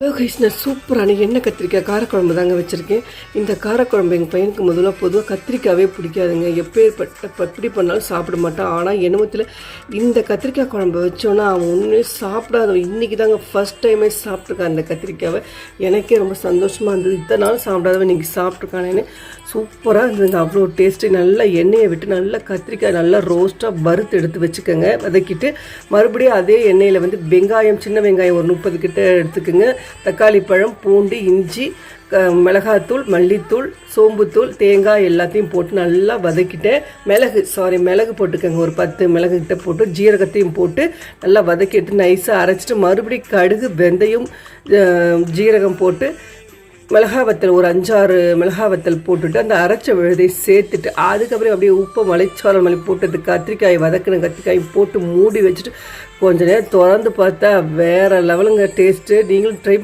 நான் சூப்பரான எண்ணெய் கத்திரிக்காய் காரக்குழம்பு தாங்க வச்சுருக்கேன். இந்த காரக்குழம்பு எங்கள் பையனுக்கு பொதுவாக கத்திரிக்காவே பிடிக்காதுங்க. எப்படி பண்ணாலும் சாப்பிட மாட்டான். ஆனால் என்னமத்தில் இந்த கத்திரிக்காய் குழம்பு வச்சோன்னா அவன் ஒன்றுமே சாப்பிடாத. இன்றைக்கி தாங்க ஃபஸ்ட் டைமே சாப்பிட்ருக்கான் அந்த கத்திரிக்காவை. எனக்கே ரொம்ப சந்தோஷமாக இருந்தது. இத்தனை நாள் சாப்பிடாதவன் இன்றைக்கி சாப்பிட்ருக்கானேன்னு. சூப்பராக இருந்ததுங்க. அவ்வளோ டேஸ்ட்டு. நல்லா எண்ணெயை விட்டு நல்லா கத்திரிக்காய் நல்லா ரோஸ்ட்டாக வறுத்து எடுத்து வச்சுக்கோங்க. வதக்கிட்டு மறுபடியும் அதே எண்ணெயில் வெங்காயம், சின்ன வெங்காயம் ஒரு 30 கிட்ட எடுத்துக்கோங்க. தக்காளி பழம், பூண்டு, இஞ்சி, மிளகாத்தூள், மல்லித்தூள், சோம்புத்தூள், தேங்காய் எல்லாத்தையும் போட்டு நல்லா வதக்கிட்டேன். மிளகு போட்டுக்கோங்க. ஒரு 10 மிளகு கிட்ட போட்டு ஜீரகத்தையும் போட்டு நல்லா வதக்கிட்டு நைஸாக அரைச்சிட்டு மறுபடியும் கடுகு, வெந்தயம், ஜீரகம் போட்டு மிளகாவத்தல் ஒரு 5-6 மிளகாவத்தல் போட்டுட்டு அந்த அரைச்ச விழுதை சேர்த்துட்டு அதுக்கப்புறம் அப்படியே உப்பு மலைச்சாரல் மல்லி போட்டு கத்திரிக்காய் வதக்கின கத்திரிக்காயும் போட்டு மூடி வச்சுட்டு கொஞ்ச நேரம் திறந்து பார்த்தா வேறு லெவலுங்க டேஸ்ட்டு. நீங்களும் ட்ரை